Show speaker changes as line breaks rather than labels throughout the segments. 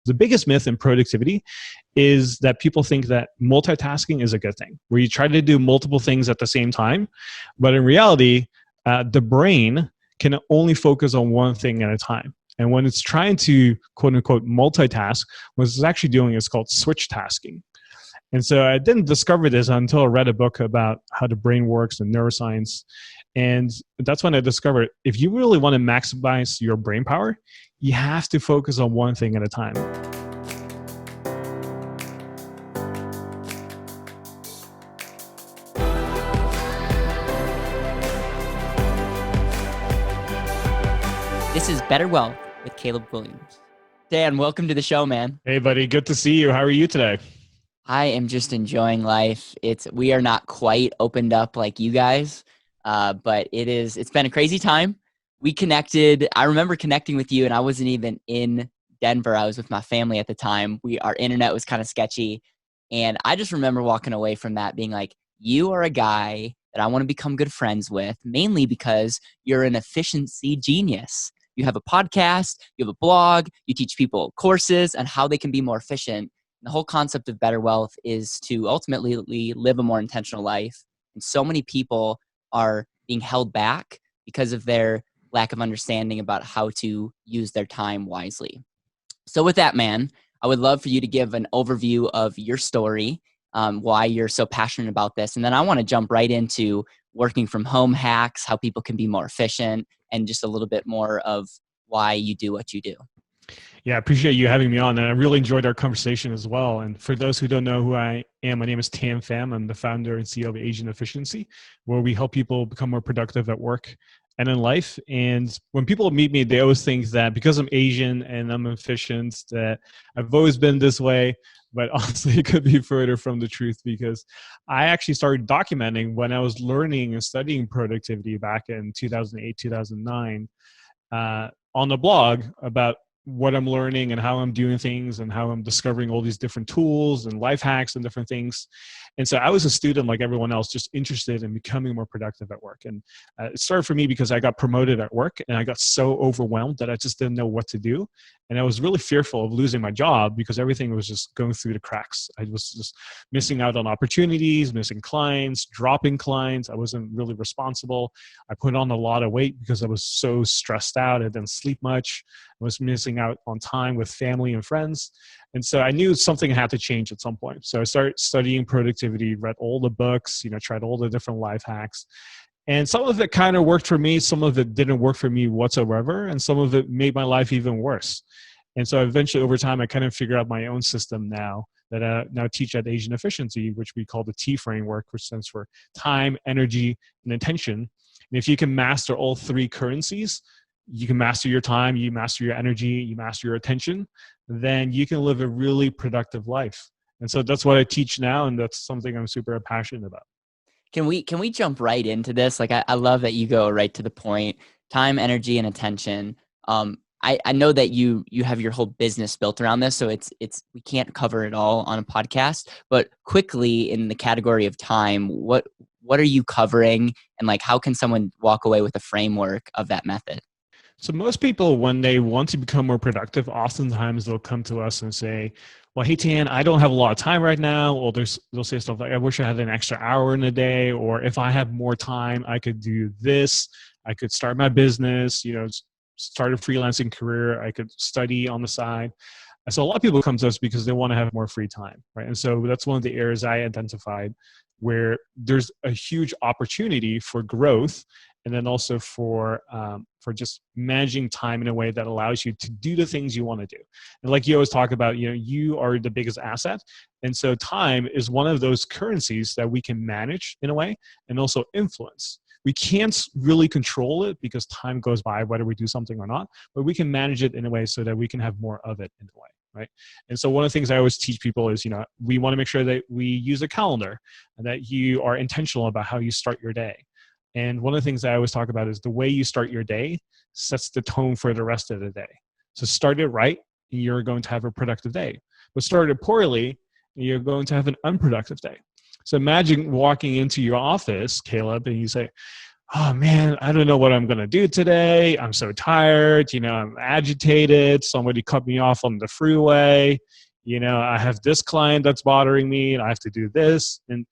The biggest myth in productivity is that people think that multitasking is a good thing, where you try to do multiple things at the same time. But in reality, the brain can only focus on one thing at a time. And when it's trying to, quote unquote, multitask, what it's actually doing is called switch tasking. And so I didn't discover this until I read a book about how the brain works and neuroscience. And that's when I discovered if you really want to maximize your brain power, you have to focus on one thing at a time.
This is BetterWealth with Caleb Guilliams. Dan, welcome to the show, man.
Hey, buddy. Good to see you. How are you today?
I am just enjoying life. We are not quite opened up like you guys, but it's been a crazy time. We connected. I remember connecting with you, and I wasn't even in Denver. I was with my family at the time. Our internet was kind of sketchy, and I just remember walking away from that being like, you are a guy that I want to become good friends with, mainly because you're an efficiency genius. You have a podcast, you have a blog, you teach people courses on how they can be more efficient. The whole concept of Better Wealth is to ultimately live a more intentional life. And so many people are being held back because of their lack of understanding about how to use their time wisely. So with that, man, I would love for you to give an overview of your story, why you're so passionate about this. And then I want to jump right into working from home hacks, how people can be more efficient, and just a little bit more of why you do what you do.
Yeah, I appreciate you having me on, and I really enjoyed our conversation as well. And for those who don't know who I am, my name is Thanh Pham. I'm the founder and CEO of Asian Efficiency, where we help people become more productive at work and in life. And when people meet me, they always think that because I'm Asian and I'm efficient, that I've always been this way. But honestly, it could be further from the truth, because I actually started documenting when I was learning and studying productivity back in 2008, 2009 on the blog about what I'm learning and how I'm doing things and how I'm discovering all these different tools and life hacks and different things. And so I was a student like everyone else, just interested in becoming more productive at work. And it started for me because I got promoted at work and I got so overwhelmed that I just didn't know what to do. And I was really fearful of losing my job because everything was just going through the cracks. I was just missing out on opportunities, missing clients, dropping clients. I wasn't really responsible. I put on a lot of weight because I was so stressed out. I didn't sleep much. I was missing out on time with family and friends. And so I knew something had to change at some point. So I started studying productivity, read all the books, tried all the different life hacks. And some of it kind of worked for me. Some of it didn't work for me whatsoever. And some of it made my life even worse. And so eventually over time, I kind of figured out my own system now that I now teach at Asian Efficiency, which we call the T framework, which stands for time, energy, and attention. And if you can master all three currencies, you can master your time, you master your energy, you master your attention, then you can live a really productive life. And so that's what I teach now, and that's something I'm super passionate about.
Can we jump right into this? Like, I love that you go right to the point. Time, energy, and attention. I know that you have your whole business built around this, so it's we can't cover it all on a podcast. But quickly, in the category of time, what are you covering, and like how can someone walk away with a framework of that method?
So most people, when they want to become more productive, oftentimes they'll come to us and say, well, hey, Tan, I don't have a lot of time right now. Or they'll say stuff like, I wish I had an extra hour in a day. Or if I have more time, I could do this. I could start my business, start a freelancing career. I could study on the side. So a lot of people come to us because they want to have more free time, right? And so that's one of the areas I identified where there's a huge opportunity for growth, and then also for just managing time in a way that allows you to do the things you want to do. And like you always talk about, you are the biggest asset. And so time is one of those currencies that we can manage in a way and also influence. We can't really control it because time goes by whether we do something or not, but we can manage it in a way so that we can have more of it in a way. Right. And so one of the things I always teach people is, we want to make sure that we use a calendar and that you are intentional about how you start your day. And one of the things I always talk about is the way you start your day sets the tone for the rest of the day. So start it right, you're going to have a productive day. But start it poorly, you're going to have an unproductive day. So imagine walking into your office, Caleb, and you say, oh man, I don't know what I'm going to do today. I'm so tired. I'm agitated. Somebody cut me off on the freeway. I have this client that's bothering me and I have to do this. And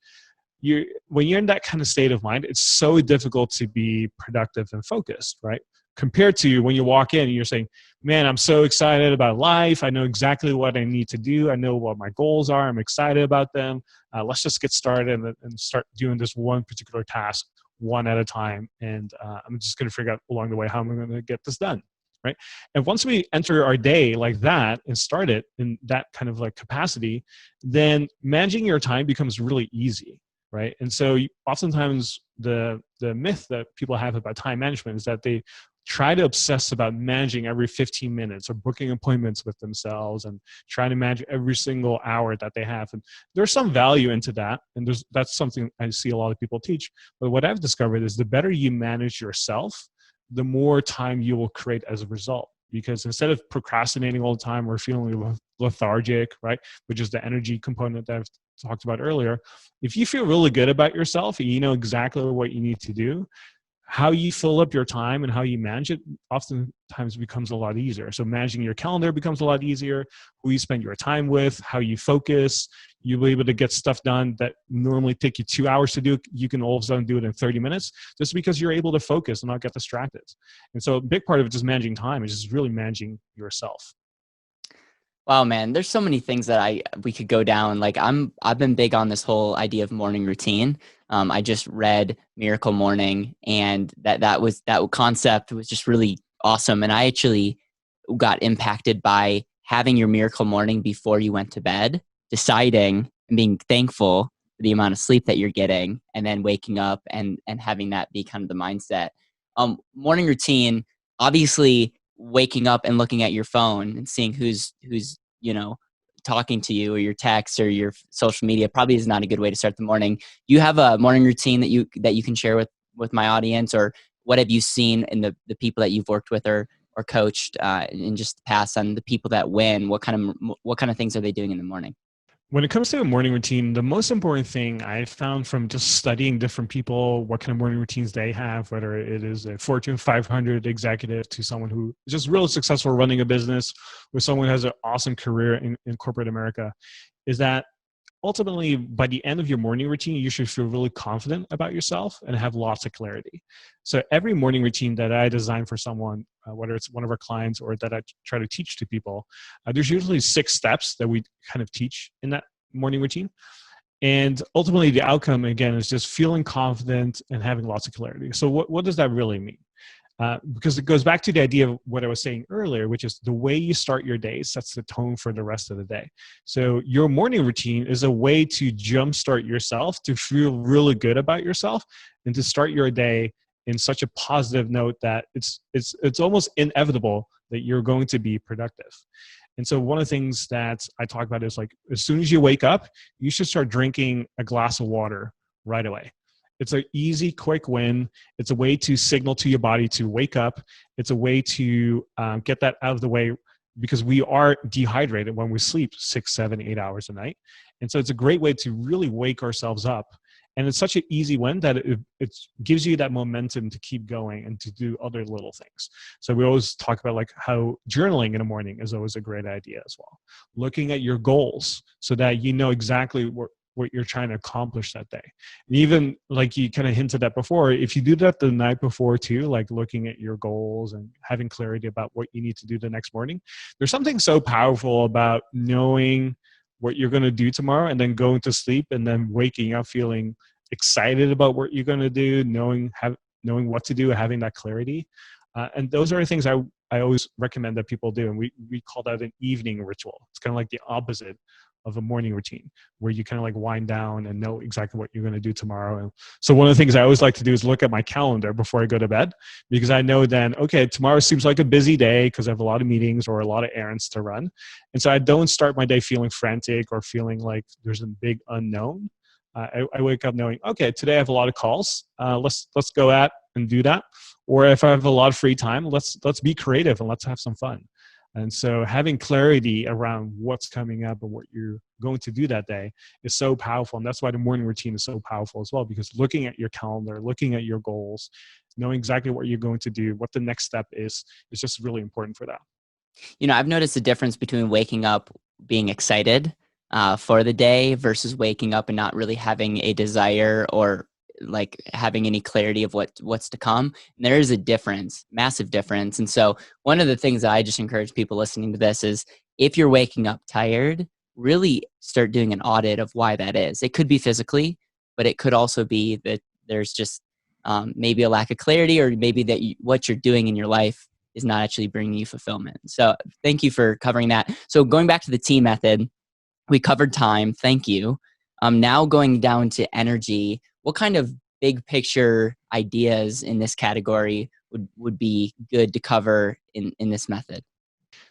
when you're in that kind of state of mind, it's so difficult to be productive and focused, right? Compared to when you walk in and you're saying, man, I'm so excited about life. I know exactly what I need to do. I know what my goals are. I'm excited about them. Let's just get started and start doing this one particular task one at a time. And I'm just going to figure out along the way how I'm going to get this done. Right. And once we enter our day like that and start it in that kind of like capacity, then managing your time becomes really easy. Right. And so oftentimes the myth that people have about time management is that they try to obsess about managing every 15 minutes or booking appointments with themselves and trying to manage every single hour that they have. And there's some value into that. And that's something I see a lot of people teach. But what I've discovered is the better you manage yourself, the more time you will create as a result. Because instead of procrastinating all the time or feeling lethargic, right, which is the energy component that I've talked about earlier, if you feel really good about yourself and you know exactly what you need to do, how you fill up your time and how you manage it oftentimes becomes a lot easier. So managing your calendar becomes a lot easier, who you spend your time with, how you focus. You'll be able to get stuff done that normally take you 2 hours to do. You can all of a sudden do it in 30 minutes just because you're able to focus and not get distracted. And so a big part of it, just managing time, is just really managing yourself.
Wow, man, there's so many things that we could go down. Like I've been big on this whole idea of morning routine. I just read Miracle Morning, and that concept was just really awesome. And I actually got impacted by having your miracle morning before you went to bed, deciding and being thankful for the amount of sleep that you're getting, and then waking up and having that be kind of the mindset. Morning routine, obviously waking up and looking at your phone and seeing who's talking to you, or your texts or your social media probably is not a good way to start the morning. Do you have a morning routine that you can share with my audience, or what have you seen in the people that you've worked with or coached in just the past on the people that win? What kind of things are they doing in the morning?
When it comes to a morning routine, the most important thing I found from just studying different people, what kind of morning routines they have, whether it is a Fortune 500 executive to someone who is just really successful running a business, or someone who has an awesome career in corporate America, is that ultimately, by the end of your morning routine, you should feel really confident about yourself and have lots of clarity. So every morning routine that I design for someone, whether it's one of our clients or that I try to teach to people, there's usually 6 steps that we kind of teach in that morning routine. And ultimately, the outcome, again, is just feeling confident and having lots of clarity. So what does that really mean? Because it goes back to the idea of what I was saying earlier, which is the way you start your day sets the tone for the rest of the day. So your morning routine is a way to jumpstart yourself, to feel really good about yourself, and to start your day in such a positive note that it's almost inevitable that you're going to be productive. And so one of the things that I talk about is, like, as soon as you wake up, you should start drinking a glass of water right away. It's an easy, quick win. It's a way to signal to your body to wake up. It's a way to get that out of the way, because we are dehydrated when we sleep 6, 7, 8 hours a night. And so it's a great way to really wake ourselves up. And it's such an easy win that it gives you that momentum to keep going and to do other little things. So we always talk about, like, how journaling in the morning is always a great idea as well. Looking at your goals so that you know exactly what you're trying to accomplish that day. And even, like you kind of hinted at before, if you do that the night before too, like looking at your goals and having clarity about what you need to do the next morning, there's something so powerful about knowing what you're going to do tomorrow and then going to sleep and then waking up feeling excited about what you're going to do, knowing what to do, having that clarity. And those are the things I always recommend that people do. And we call that an evening ritual. It's kind of like the opposite of a morning routine, where you kind of like wind down and know exactly what you're going to do tomorrow. And so one of the things I always like to do is look at my calendar before I go to bed, because I know then, okay, tomorrow seems like a busy day because I have a lot of meetings or a lot of errands to run. And so I don't start my day feeling frantic or feeling like there's a big unknown. I wake up knowing, okay, today I have a lot of calls. Let's go at and do that. Or if I have a lot of free time, let's be creative and let's have some fun. And so having clarity around what's coming up and what you're going to do that day is so powerful. And that's why the morning routine is so powerful as well, because looking at your calendar, looking at your goals, knowing exactly what you're going to do, what the next step is just really important for that.
I've noticed the difference between waking up being excited for the day versus waking up and not really having a desire or like having any clarity of what's to come. And there is a difference, massive difference. And so one of the things that I just encourage people listening to this is if you're waking up tired, really start doing an audit of why that is. It could be physically, but it could also be that there's just maybe a lack of clarity, or maybe that what you're doing in your life is not actually bringing you fulfillment. So thank you for covering that. So going back to the team method, we covered time. Thank you. Now going down to energy, what kind of big picture ideas in this category would be good to cover in this method?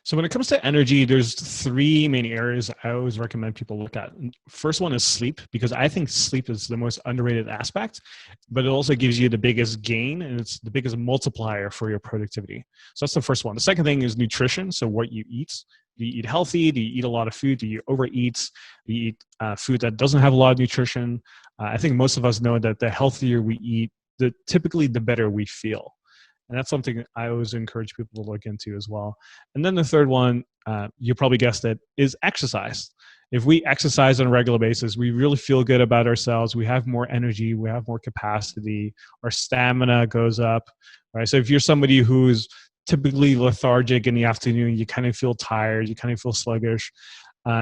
So when it comes to energy, there's three main areas I always recommend people look at. First one is sleep, because I think sleep is the most underrated aspect, but it also gives you the biggest gain, and it's the biggest multiplier for your productivity. So that's the first one. The second thing is nutrition. So what you eat. Do you eat healthy? Do you eat a lot of food? Do you overeat? Do you eat food that doesn't have a lot of nutrition? I think most of us know that the healthier we eat, typically the better we feel. And that's something I always encourage people to look into as well. And then the third one, you probably guessed it, is exercise. If we exercise on a regular basis, we really feel good about ourselves. We have more energy. We have more capacity. Our stamina goes up, right? So if you're somebody who's typically lethargic in the afternoon, you kind of feel tired, you kind of feel sluggish,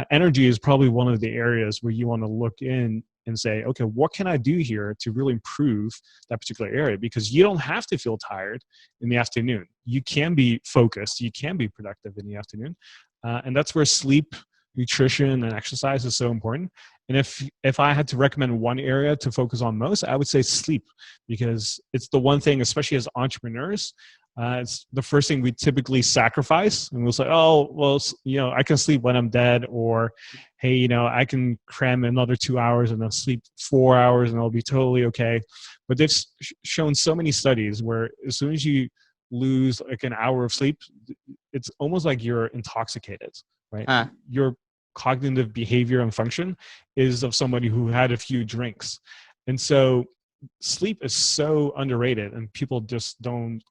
energy is probably one of the areas where you want to look in and say, okay, what can I do here to really improve that particular area? Because you don't have to feel tired in the afternoon. You can be focused. You can be productive in the afternoon. And that's where sleep, nutrition, and exercise is so important. And if I had to recommend one area to focus on most, I would say sleep, because it's the one thing, especially as entrepreneurs, it's the first thing we typically sacrifice. And we'll say, oh, well, I can sleep when I'm dead, or, hey, I can cram another 2 hours and I'll sleep 4 hours and I'll be totally okay. But they've shown so many studies where as soon as you lose like an hour of sleep, it's almost like you're intoxicated, right? Your cognitive behavior and function is of somebody who had a few drinks. And so sleep is so underrated, and people just don't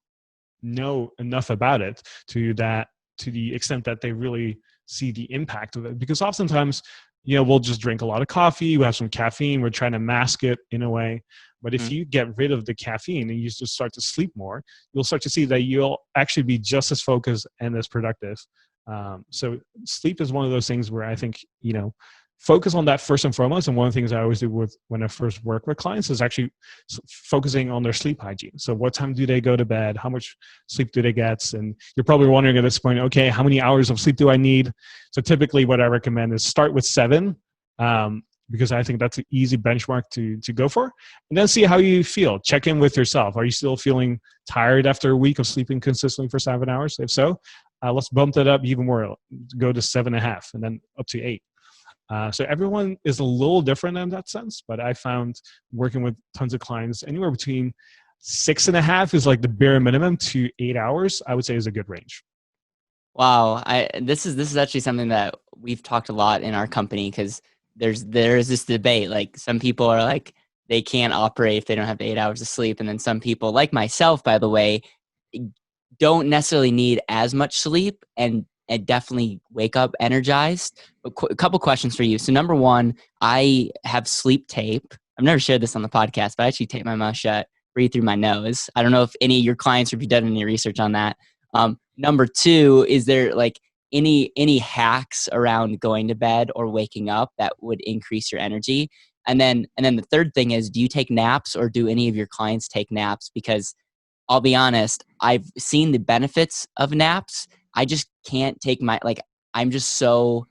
know enough about it to the extent that they really see the impact of it. Because oftentimes, we'll just drink a lot of coffee, we have some caffeine, we're trying to mask it in a way. But if you get rid of the caffeine and you just start to sleep more, you'll start to see that you'll actually be just as focused and as productive. So sleep is one of those things where I think, focus on that first and foremost. And one of the things I always do when I first work with clients is actually focusing on their sleep hygiene. So what time do they go to bed? How much sleep do they get? And you're probably wondering at this point, okay, how many hours of sleep do I need? So typically what I recommend is start with 7, because I think that's an easy benchmark to go for. And then see how you feel. Check in with yourself. Are you still feeling tired after a week of sleeping consistently for 7 hours? If so, let's bump that up even more. Go to 7.5 and then up to 8. So everyone is a little different in that sense, but I found working with tons of clients, anywhere between 6.5 is like the bare minimum to 8 hours, I would say is a good range.
Wow. This is actually something that we've talked a lot in our company, because there is this debate. Like, some people are like, they can't operate if they don't have 8 hours of sleep. And then some people, like myself, by the way, don't necessarily need as much sleep and definitely wake up energized. But a couple questions for you. So number one, I have sleep tape. I've never shared this on the podcast, but I actually tape my mouth shut, breathe through my nose. I don't know if any of your clients, or if you've done any research on that. Number two, is there like any hacks around going to bed or waking up that would increase your energy? And then the third thing is, do you take naps, or do any of your clients take naps? Because I'll be honest, I've seen the benefits of naps. I just can't take I'm just so,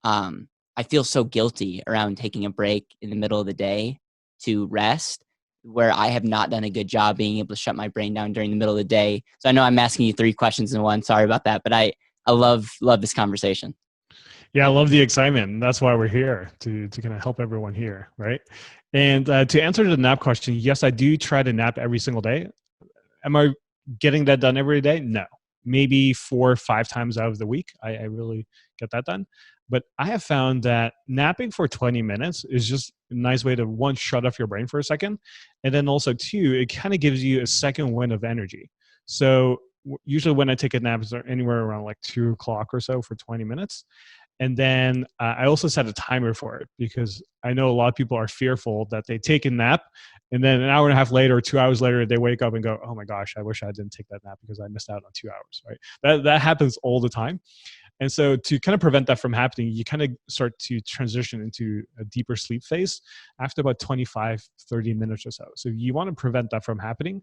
I feel so guilty around taking a break in the middle of the day to rest, where I have not done a good job being able to shut my brain down during the middle of the day. So I know I'm asking you 3 questions in one. Sorry about that, but I love this conversation.
Yeah, I love the excitement. That's why we're here, to kind of help everyone here, right? And to answer the nap question, yes, I do try to nap every single day. Am I getting that done every day? No. Maybe 4 or 5 times out of the week. I really get that done. But I have found that napping for 20 minutes is just a nice way to, one, shut off your brain for a second. And then also, two, it kind of gives you a second wind of energy. So usually when I take a nap, it's anywhere around like 2 o'clock or so for 20 minutes. And then I also set a timer for it, because I know a lot of people are fearful that they take a nap and then an hour and a half later or 2 hours later, they wake up and go, oh my gosh, I wish I didn't take that nap because I missed out on 2 hours, right? That happens all the time. And so to kind of prevent that from happening, you kind of start to transition into a deeper sleep phase after about 25, 30 minutes or so. So you want to prevent that from happening.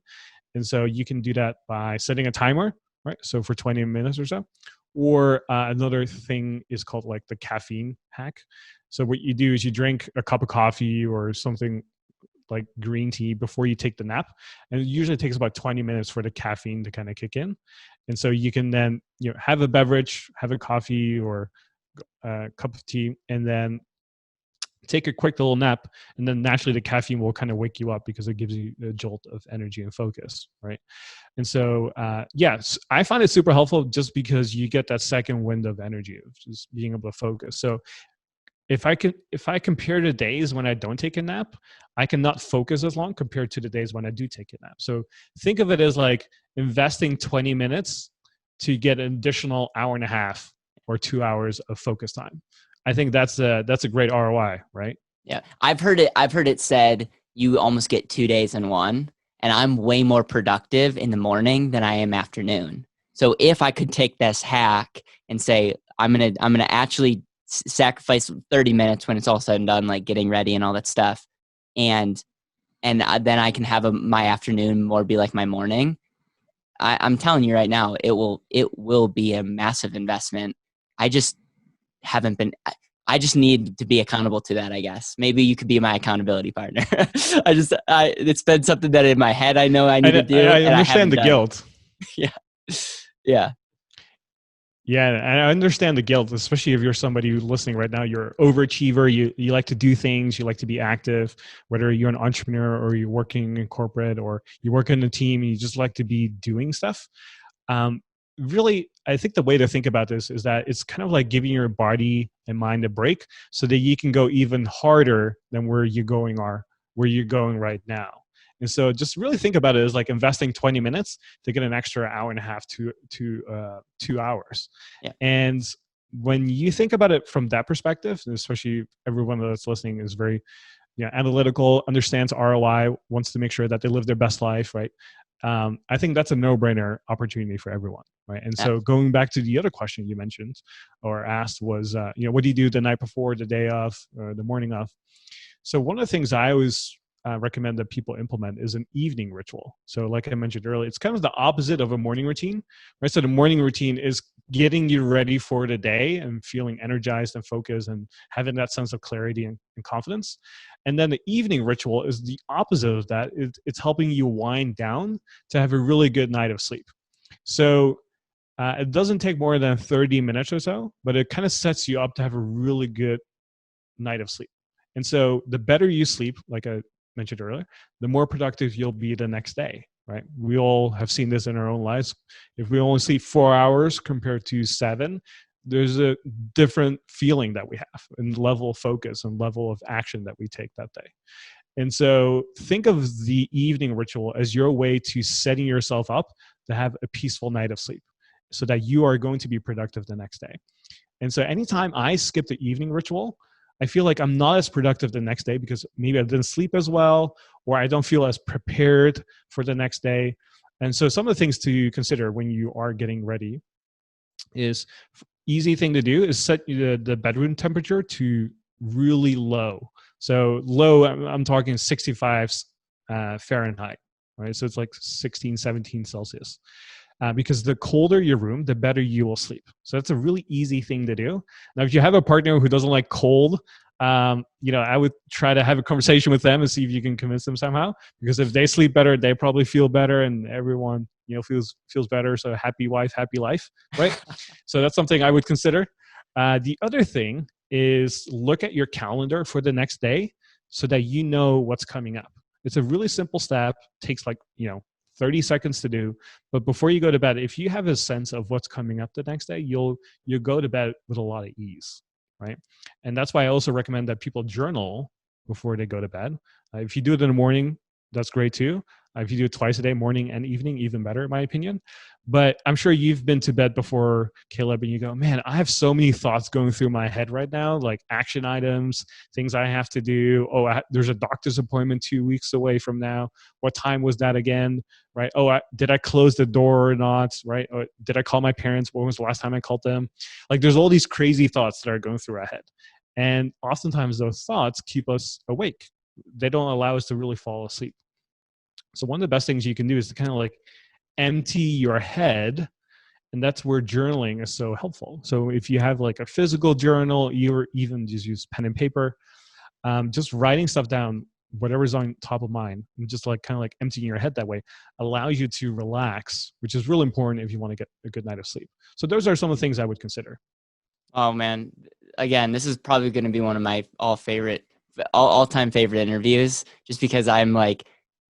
And so you can do that by setting a timer, right? So for 20 minutes or so. Or another thing is called like the caffeine hack. So what you do is you drink a cup of coffee or something like green tea before you take the nap. And it usually takes about 20 minutes for the caffeine to kind of kick in. And so you can then, have a beverage, have a coffee or a cup of tea, and then take a quick little nap. And then naturally the caffeine will kind of wake you up because it gives you a jolt of energy and focus, right? And so, yes, I find it super helpful just because you get that second wind of energy of just being able to focus. So if I compare the days when I don't take a nap, I cannot focus as long compared to the days when I do take a nap. So think of it as like investing 20 minutes to get an additional hour and a half or 2 hours of focus time. I think that's a great ROI, right?
Yeah. I've heard it said you almost get 2 days in one, and I'm way more productive in the morning than I am afternoon. So if I could take this hack and say, I'm going to actually sacrifice 30 minutes when it's all said and done, like getting ready and all that stuff. And then I can have my afternoon more be like my morning. I'm telling you right now, it will be a massive investment. I just haven't been, I just need to be accountable to that, I guess. Maybe you could be my accountability partner. It's been something that in my head, I know I need to do.
I understand the guilt.
Yeah. Yeah.
Yeah, and I understand the guilt, especially if you're somebody who's listening right now. You're an overachiever. You like to do things. You like to be active, whether you're an entrepreneur or you're working in corporate or you work in a team and you just like to be doing stuff. Really, I think the way to think about this is that it's kind of like giving your body and mind a break so that you can go even harder than where you're going right now. And so just really think about it as like investing 20 minutes to get an extra hour and a half to 2 hours.
Yeah.
And when you think about it from that perspective, and especially everyone that's listening is very analytical, understands ROI, wants to make sure that they live their best life, right? I think that's a no-brainer opportunity for everyone, right? And so going back to the other question you mentioned or asked was, what do you do the night before, the day of, or the morning of? So one of the things I always recommend that people implement is an evening ritual. So like I mentioned earlier, it's kind of the opposite of a morning routine, right? So the morning routine is getting you ready for the day and feeling energized and focused and having that sense of clarity and confidence. And then the evening ritual is the opposite of that. It's helping you wind down to have a really good night of sleep. So it doesn't take more than 30 minutes or so, but it kind of sets you up to have a really good night of sleep. And so the better you sleep, like I mentioned earlier, the more productive you'll be the next day, right? We all have seen this in our own lives. If we only sleep 4 hours compared to 7, there's a different feeling that we have and level of focus and level of action that we take that day. And so think of the evening ritual as your way to setting yourself up to have a peaceful night of sleep so that you are going to be productive the next day. And so anytime I skip the evening ritual, I feel like I'm not as productive the next day because maybe I didn't sleep as well, or I don't feel as prepared for the next day. And so some of the things to consider when you are getting ready is easy thing to do is set the bedroom temperature to really low. So low, I'm talking 65 Fahrenheit, right? So it's like 16, 17 Celsius. Because the colder your room, the better you will sleep. So that's a really easy thing to do. Now, if you have a partner who doesn't like cold, I would try to have a conversation with them and see if you can convince them somehow. Because if they sleep better, they probably feel better, and everyone feels better. So happy wife, happy life, right? So that's something I would consider. The other thing is look at your calendar for the next day so that you know what's coming up. It's a really simple step. Takes like 30 seconds to do. But before you go to bed, if you have a sense of what's coming up the next day, you'll go to bed with a lot of ease, right? And that's why I also recommend that people journal before they go to bed. If you do it in the morning, that's great too. If you do it twice a day, morning and evening, even better in my opinion. But I'm sure you've been to bed before, Caleb, and you go, man, I have so many thoughts going through my head right now, like action items, things I have to do. Oh, there's a doctor's appointment 2 weeks away from now. What time was that again? Right? Oh, did I close the door or not? Right? Or did I call my parents? When was the last time I called them? Like there's all these crazy thoughts that are going through our head. And oftentimes those thoughts keep us awake. They don't allow us to really fall asleep. So one of the best things you can do is to kind of like empty your head. And that's where journaling is so helpful. So if you have like a physical journal, or even just use pen and paper, just writing stuff down, whatever's on top of mind, and just like kind of like emptying your head that way allows you to relax, which is really important if you want to get a good night of sleep. So those are some of the things I would consider.
Oh man, again, this is probably going to be one of my all-time favorite interviews, just because I'm like,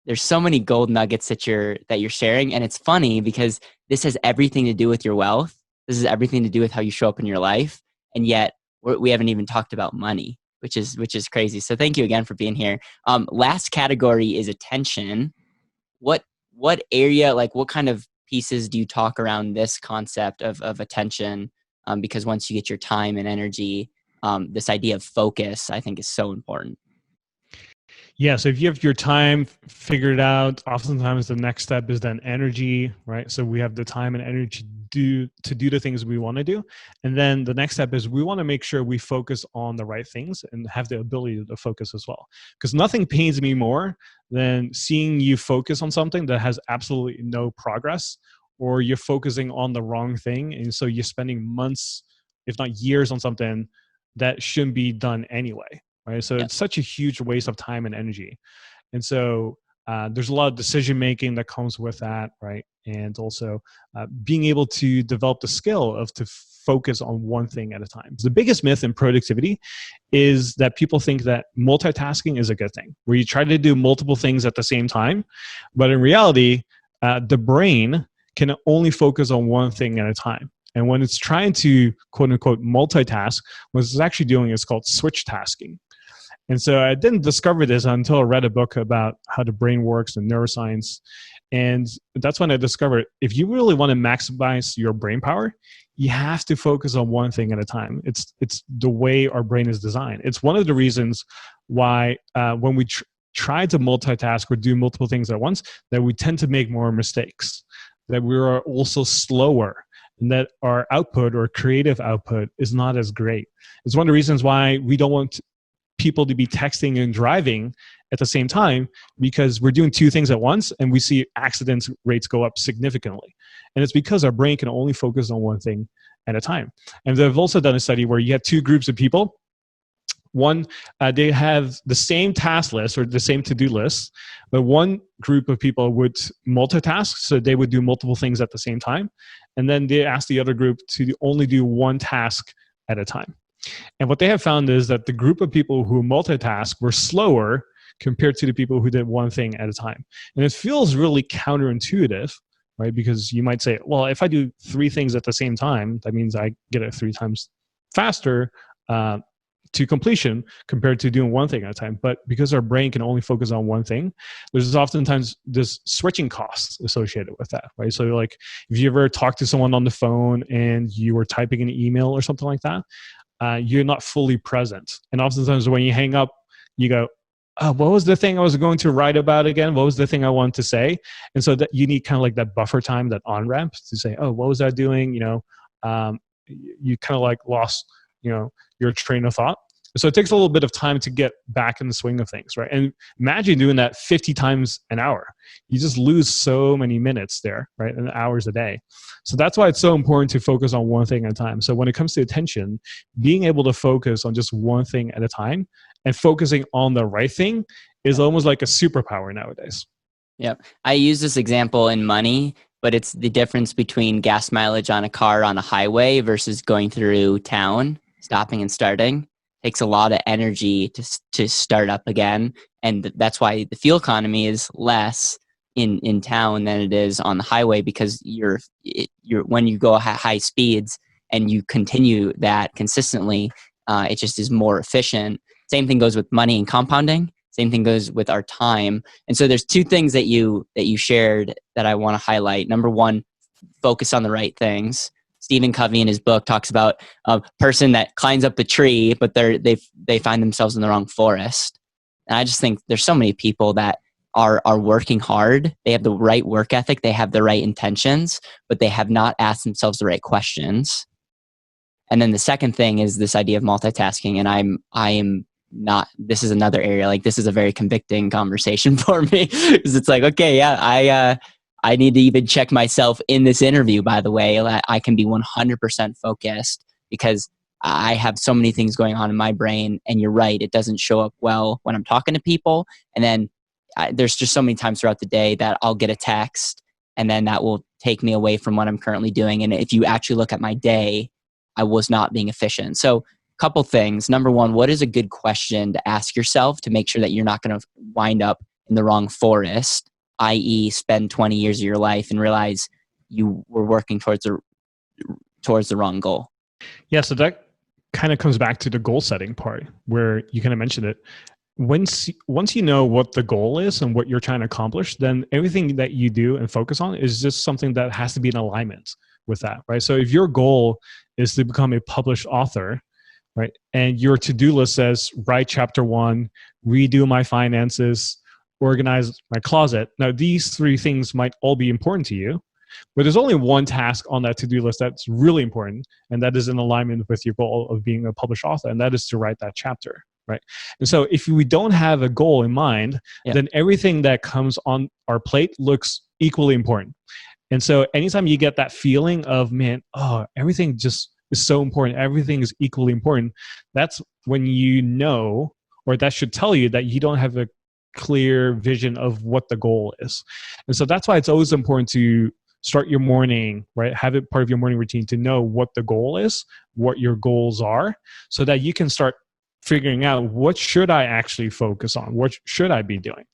there's so many gold nuggets that you're sharing. And it's funny because this has everything to do with your wealth. This has everything to do with how you show up in your life. And yet we haven't even talked about money, which is crazy. So thank you again for being here. Last category is attention. What area, like what kind of pieces do you talk around this concept of attention? Because once you get your time and energy, this idea of focus, I think, is so important.
Yeah, so if you have your time figured out, oftentimes the next step is then energy, right? So we have the time and energy to do the things we want to do. And then the next step is we want to make sure we focus on the right things and have the ability to focus as well. Because nothing pains me more than seeing you focus on something that has absolutely no progress, or you're focusing on the wrong thing. And so you're spending months, if not years, on something that shouldn't be done anyway. Right? So It's such a huge waste of time and energy. And so there's a lot of decision making that comes with that, right? And also being able to develop the skill of to focus on one thing at a time. The biggest myth in productivity is that people think that multitasking is a good thing, where you try to do multiple things at the same time. But in reality, the brain can only focus on one thing at a time. And when it's trying to, quote unquote, multitask, what it's actually doing is called switch tasking. And so I didn't discover this until I read a book about how the brain works and neuroscience. And that's when I discovered if you really want to maximize your brain power, you have to focus on one thing at a time. It's the way our brain is designed. It's one of the reasons why when we try to multitask or do multiple things at once, that we tend to make more mistakes, that we are also slower, and that our output or creative output is not as great. It's one of the reasons why we don't want people to be texting and driving at the same time, because we're doing two things at once and we see accidents rates go up significantly. And it's because our brain can only focus on one thing at a time. And they've also done a study where you have two groups of people. One, they have the same task list or the same to-do list, but one group of people would multitask, so they would do multiple things at the same time. And then they asked the other group to only do one task at a time. And what they have found is that the group of people who multitask were slower compared to the people who did one thing at a time. And it feels really counterintuitive, right? Because you might say, well, if I do three things at the same time, that means I get it 3 times faster to completion compared to doing one thing at a time. But because our brain can only focus on one thing, there's oftentimes this switching costs associated with that, right? So like if you ever talk to someone on the phone and you were typing an email or something like that, you're not fully present. And oftentimes when you hang up, you go, oh, what was the thing I was going to write about again? What was the thing I wanted to say? And so that you need kind of like that buffer time, that on-ramp to say, oh, what was I doing? You kind of like lost, your train of thought. So it takes a little bit of time to get back in the swing of things, right? And imagine doing that 50 times an hour. You just lose so many minutes there, right? And hours a day. So that's why it's so important to focus on one thing at a time. So when it comes to attention, being able to focus on just one thing at a time and focusing on the right thing is almost like a superpower nowadays.
Yep. I use this example in money, but it's the difference between gas mileage on a car on a highway versus going through town, stopping and starting. Takes a lot of energy to start up again. And that's why the fuel economy is less in town than it is on the highway, because you're when you go high speeds and you continue that consistently, it just is more efficient. Same thing goes with money and compounding. Same thing goes with our time. And so there's two things that you shared that I want to highlight. Number one, focus on the right things. Stephen Covey in his book talks about a person that climbs up the tree, but they find themselves in the wrong forest. And I just think there's so many people that are working hard. They have the right work ethic. They have the right intentions, but they have not asked themselves the right questions. And then the second thing is this idea of multitasking. And I am not, this is another area, like this is a very convicting conversation for me, because it's like, okay, yeah, I need to even check myself in this interview, by the way. I can be 100% focused because I have so many things going on in my brain. And you're right, it doesn't show up well when I'm talking to people. And then there's just so many times throughout the day that I'll get a text, and then that will take me away from what I'm currently doing. And if you actually look at my day, I was not being efficient. So couple things. Number one, what is a good question to ask yourself to make sure that you're not going to wind up in the wrong forest, i.e. spend 20 years of your life and realize you were working towards the wrong goal?
Yeah, so that kind of comes back to the goal setting part where you kind of mentioned it. Once you know what the goal is and what you're trying to accomplish, then everything that you do and focus on is just something that has to be in alignment with that, right? So if your goal is to become a published author, right, and your to-do list says write chapter 1, redo my finances, organize my closet. Now, these three things might all be important to you, but there's only one task on that to-do list that's really important, and that is in alignment with your goal of being a published author, and that is to write that chapter, right? And so if we don't have a goal in mind, then everything that comes on our plate looks equally important. And so anytime you get that feeling of, man, everything just is so important, everything is equally important, that's when you know, or that should tell you that you don't have a clear vision of what the goal is. And so that's why it's always important to start your morning, right? Have it part of your morning routine to know what the goal is, what your goals are, so that you can start figuring out what should I actually focus on? What should I be doing?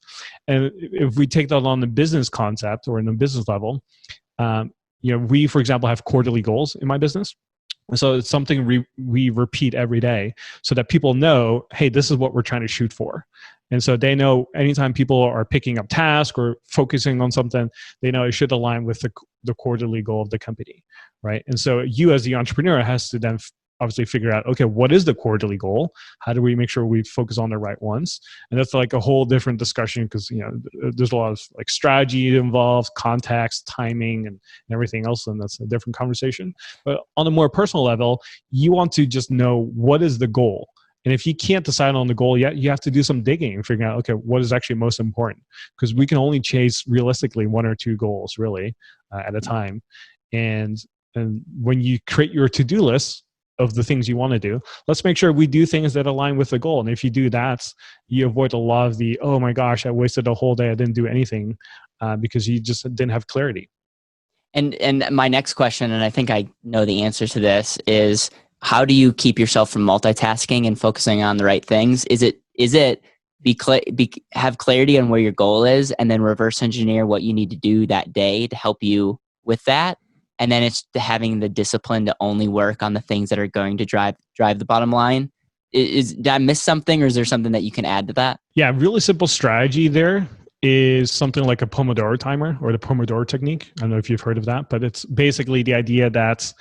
And if we take that on the business concept or in the business level, we, for example, have quarterly goals in my business. So it's something we repeat every day so that people know, hey, this is what we're trying to shoot for. And so they know anytime people are picking up tasks or focusing on something, they know it should align with the quarterly goal of the company, right? And so you as the entrepreneur has to then obviously figure out, okay, what is the quarterly goal? How do we make sure we focus on the right ones? And that's like a whole different discussion because, there's a lot of like strategy involved, context, timing, and everything else. And that's a different conversation. But on a more personal level, you want to just know what is the goal. And if you can't decide on the goal yet, you have to do some digging and figure out, okay, what is actually most important? Because we can only chase realistically one or two goals really at a time. And when you create your to-do list of the things you want to do, let's make sure we do things that align with the goal. And if you do that, you avoid a lot of the, oh my gosh, I wasted a whole day, I didn't do anything, because you just didn't have clarity.
And my next question, and I think I know the answer to this, is how do you keep yourself from multitasking and focusing on the right things? Is it have clarity on where your goal is and then reverse engineer what you need to do that day to help you with that? And then it's having the discipline to only work on the things that are going to drive the bottom line. Did I miss something, or is there something that you can add to that?
Yeah, really simple strategy there is something like a Pomodoro timer or the Pomodoro technique. I don't know if you've heard of that, but it's basically the idea that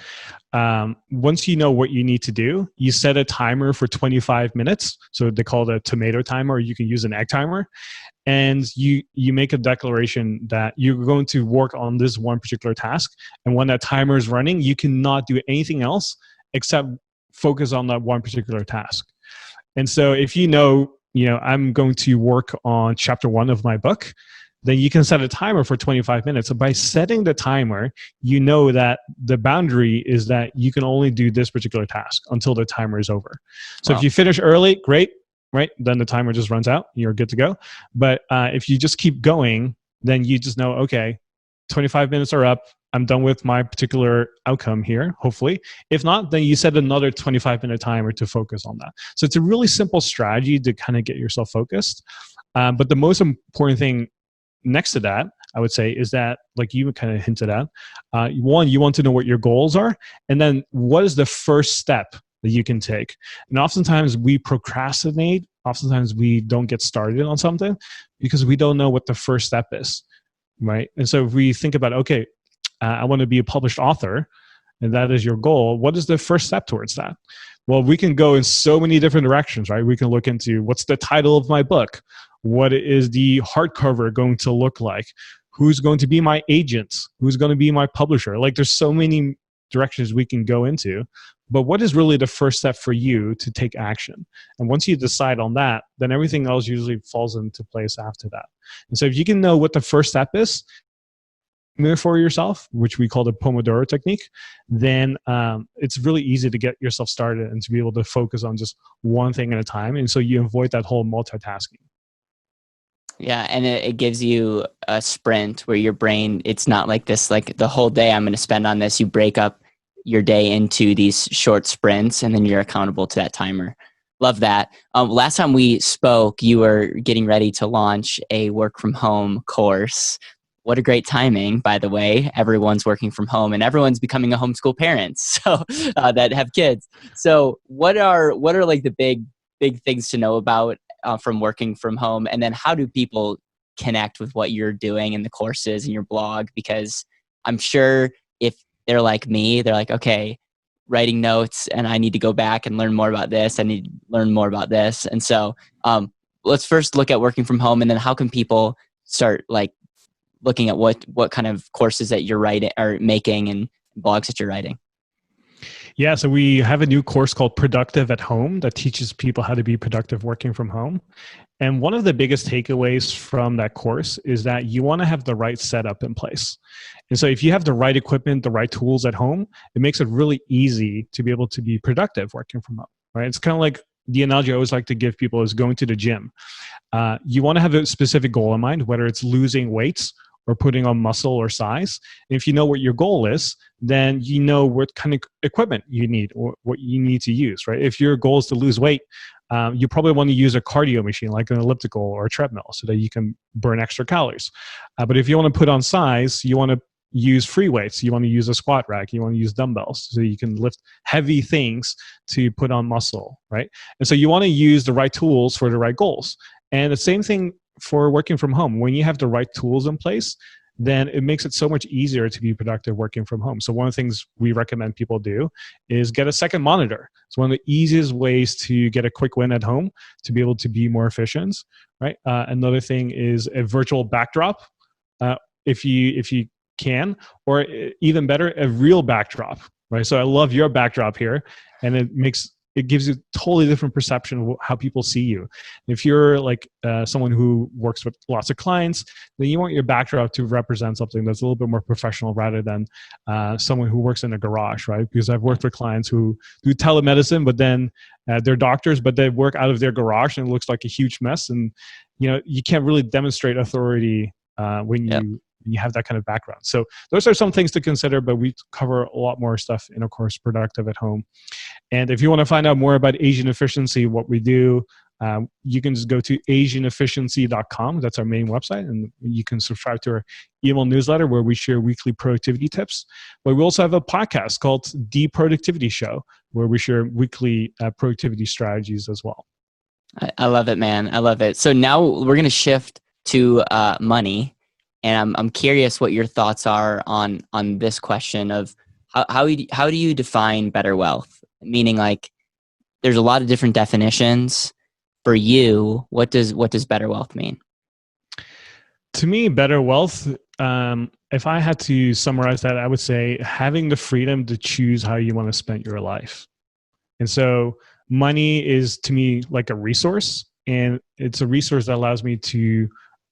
once you know what you need to do, you set a timer for 25 minutes. So they call it a tomato timer, or you can use an egg timer. And you make a declaration that you're going to work on this one particular task. And when that timer is running, you cannot do anything else except focus on that one particular task. And so if I'm going to work on chapter 1 of my book, then you can set a timer for 25 minutes. So by setting the timer, you know that the boundary is that you can only do this particular task until the timer is over. So If you finish early, great, right? Then the timer just runs out, you're good to go. But if you just keep going, then you just know, okay, 25 minutes are up, I'm done with my particular outcome here, hopefully. If not, then you set another 25-minute timer to focus on that. So it's a really simple strategy to kind of get yourself focused. But the most important thing next to that, I would say, is that, like you kind of hinted at, one, you want to know what your goals are, and then what is the first step that you can take. And oftentimes we procrastinate. Oftentimes we don't get started on something because we don't know what the first step is, right? And so if we think about, okay, I want to be a published author, and that is your goal, what is the first step towards that? Well, we can go in so many different directions, right? We can look into what's the title of my book? What is the hardcover going to look like? Who's going to be my agent? Who's going to be my publisher? Like, there's so many directions we can go into, but what is really the first step for you to take action? And once you decide on that, then everything else usually falls into place after that. And so if you can know what the first step is for yourself, which we call the Pomodoro technique, then it's really easy to get yourself started and to be able to focus on just one thing at a time. And so you avoid that whole multitasking.
Yeah, and it gives you a sprint where your brain, it's not like this, like the whole day I'm going to spend on this. You break up your day into these short sprints, and then you're accountable to that timer. Love that. Last time we spoke, you were getting ready to launch a work from home course. What a great timing, by the way. Everyone's working from home and everyone's becoming a homeschool parent, so that have kids. So what are like the big things to know about from working from home? And then how do people connect with what you're doing in the courses and your blog? Because I'm sure if they're like me, they're like, okay, writing notes and I need to go back and learn more about this. I need to learn more about this. And so let's first look at working from home, and then how can people start like looking at what kind of courses that you're writing or making and blogs that you're writing?
Yeah, so we have a new course called Productive at Home that teaches people how to be productive working from home. And one of the biggest takeaways from that course is that you want to have the right setup in place. And so if you have the right equipment, the right tools at home, it makes it really easy to be able to be productive working from home, right? It's kind of like the analogy I always like to give people is going to the gym. You want to have a specific goal in mind, whether it's losing weight or putting on muscle or size. And if you know what your goal is, then you know what kind of equipment you need or what you need to use, right? If your goal is to lose weight, you probably want to use a cardio machine like an elliptical or a treadmill so that you can burn extra calories. But if you want to put on size, you want to use free weights. You want to use a squat rack. You want to use dumbbells so you can lift heavy things to put on muscle, right? And so you want to use the right tools for the right goals. And the same thing for working from home. When you have the right tools in place, then it makes it so much easier to be productive working from home. So one of the things we recommend people do is get a second monitor. It's one of the easiest ways to get a quick win at home to be able to be more efficient, right? Another thing is a virtual backdrop, if you can, or even better, a real backdrop, right? So I love your backdrop here, and it gives you a totally different perception of how people see you. If you're like someone who works with lots of clients, then you want your backdrop to represent something that's a little bit more professional rather than someone who works in a garage, right? Because I've worked with clients who do telemedicine, but then they're doctors, but they work out of their garage and it looks like a huge mess. And you can't really demonstrate authority when you have that kind of background. So those are some things to consider, but we cover a lot more stuff in, of course, Productive at Home. And if you want to find out more about Asian Efficiency, what we do, you can just go to asianefficiency.com. That's our main website. And you can subscribe to our email newsletter where we share weekly productivity tips. But we also have a podcast called The Productivity Show, where we share weekly productivity strategies as well.
I love it, man. I love it. So now we're going to shift to money. And I'm curious what your thoughts are on this question of how do you define better wealth? Meaning, like, there's a lot of different definitions. For you, what does better wealth mean?
To me, better wealth, if I had to summarize that, I would say having the freedom to choose how you want to spend your life. And so money is, to me, like a resource, and it's a resource that allows me to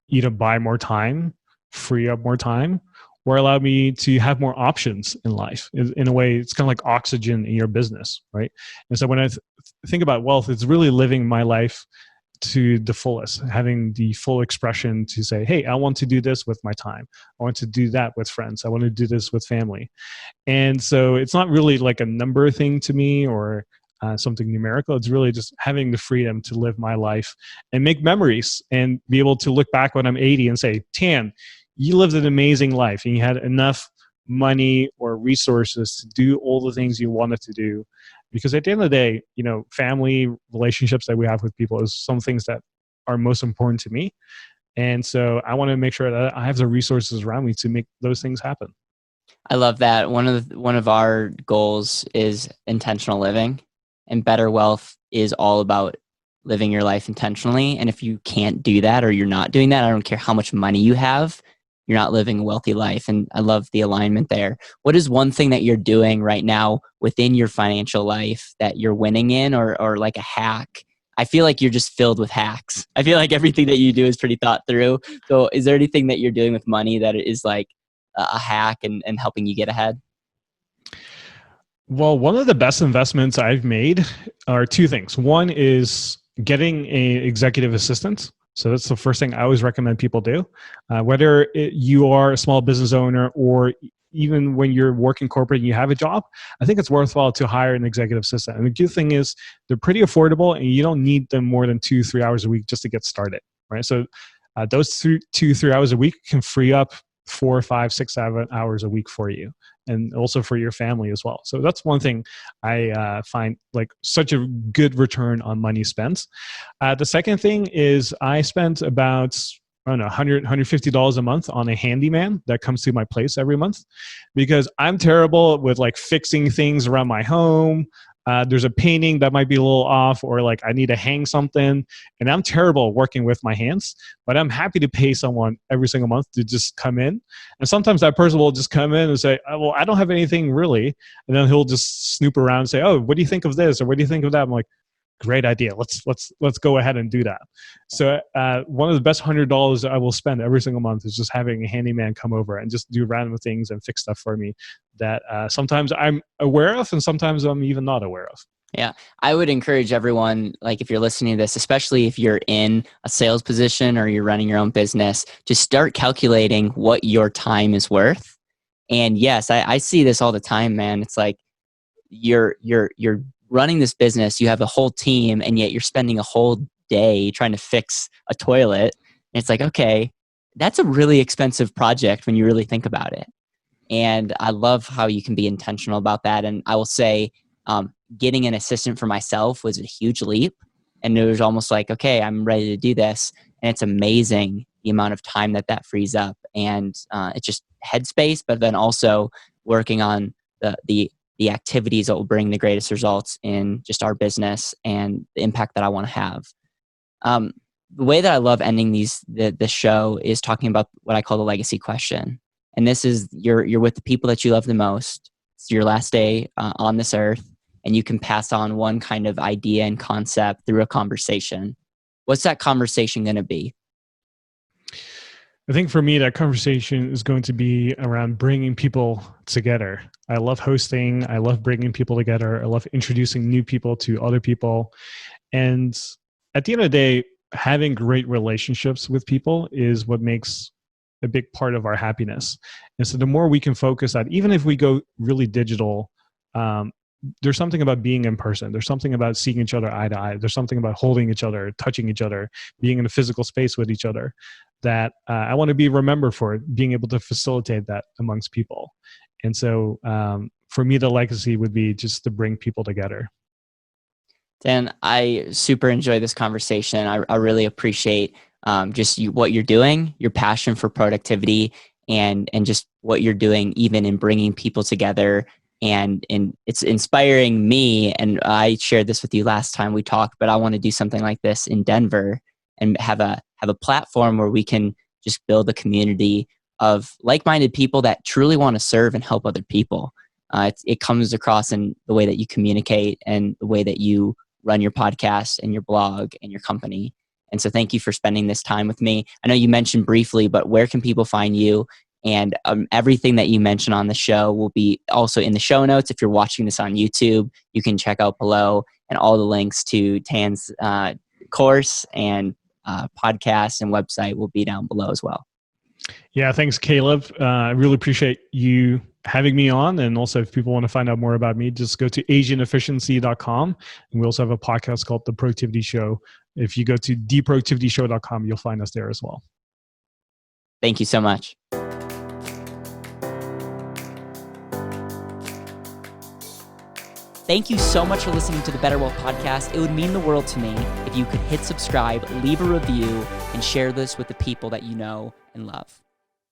either buy more time, free up more time, or allow me to have more options in life. In a way, it's kind of like oxygen in your business, right? And so when I think about wealth, it's really living my life to the fullest, having the full expression to say, hey, I want to do this with my time. I want to do that with friends. I want to do this with family. And so it's not really like a number thing to me or something numerical. It's really just having the freedom to live my life and make memories and be able to look back when I'm 80 and say, Tan, you lived an amazing life and you had enough money or resources to do all the things you wanted to do. Because at the end of the day, family relationships that we have with people is some things that are most important to me. And so I want to make sure that I have the resources around me to make those things happen.
I love that. One of our goals is intentional living, and BetterWealth is all about living your life intentionally. And if you can't do that, or you're not doing that, I don't care how much money you have, you're not living a wealthy life. And I love the alignment there. What is one thing that you're doing right now within your financial life that you're winning in, or like a hack? I feel like you're just filled with hacks. I feel like everything that you do is pretty thought through. So is there anything that you're doing with money that is like a hack and helping you get ahead?
Well, one of the best investments I've made are two things. One is getting an executive assistant. So that's the first thing I always recommend people do. Whether you are a small business owner or even when you're working corporate and you have a job, I think it's worthwhile to hire an executive assistant. And the good thing is they're pretty affordable and you don't need them more than 2-3 hours a week just to get started, right? So those 2-3 hours a week can free up 4, 5, 6, 7 hours a week for you, and also for your family as well. So that's one thing I find like such a good return on money spent. The second thing is I spent about, I don't know, $100, $150 a month on a handyman that comes to my place every month, because I'm terrible with like fixing things around my home. There's a painting that might be a little off, or like I need to hang something, and I'm terrible working with my hands, but I'm happy to pay someone every single month to just come in. And sometimes that person will just come in and say, oh, well, I don't have anything really. And then he'll just snoop around and say, oh, what do you think of this? Or what do you think of that? I'm like, great idea. Let's go ahead and do that. So one of the best $100 I will spend every single month is just having a handyman come over and just do random things and fix stuff for me that sometimes I'm aware of and sometimes I'm even not aware of.
Yeah, I would encourage everyone, like if you're listening to this, especially if you're in a sales position or you're running your own business, just start calculating what your time is worth. And yes, I see this all the time, man. It's like you're running this business, you have a whole team, and yet you're spending a whole day trying to fix a toilet. And it's like, okay, that's a really expensive project when you really think about it. And I love how you can be intentional about that. And I will say, getting an assistant for myself was a huge leap. And it was almost like, okay, I'm ready to do this. And it's amazing the amount of time that frees up. And it's just headspace, but then also working on the activities that will bring the greatest results in just our business and the impact that I want to have. The way that I love ending the show is talking about what I call the legacy question. And this is you're with the people that you love the most. It's your last day on this earth, and you can pass on one kind of idea and concept through a conversation. What's that conversation going to be?
I think for me, that conversation is going to be around bringing people together. I love hosting. I love bringing people together. I love introducing new people to other people. And at the end of the day, having great relationships with people is what makes a big part of our happiness. And so the more we can focus on, even if we go really digital, there's something about being in person. There's something about seeing each other eye to eye. There's something about holding each other, touching each other, being in a physical space with each other that I want to be remembered for, being able to facilitate that amongst people. And so for me, the legacy would be just to bring people together.
Dan, I super enjoy this conversation. I really appreciate just what you're doing, your passion for productivity, and just what you're doing even in bringing people together. And it's inspiring me. And I shared this with you last time we talked, but I want to do something like this in Denver and have a platform where we can just build a community of like-minded people that truly want to serve and help other people. It comes across in the way that you communicate and the way that you run your podcast and your blog and your company. And so thank you for spending this time with me. I know you mentioned briefly, but where can people find you? And everything that you mentioned on the show will be also in the show notes. If you're watching this on YouTube, you can check out below, and all the links to Tan's course and podcast and website will be down below as well.
Yeah, thanks, Caleb. I really appreciate you having me on. And also, if people want to find out more about me, just go to asianefficiency.com. And we also have a podcast called The Productivity Show. If you go to theproductivityshow.com, you'll find us there as well.
Thank you so much. Thank you so much for listening to the BetterWealth podcast. It would mean the world to me if you could hit subscribe, leave a review, and share this with the people that you know and love.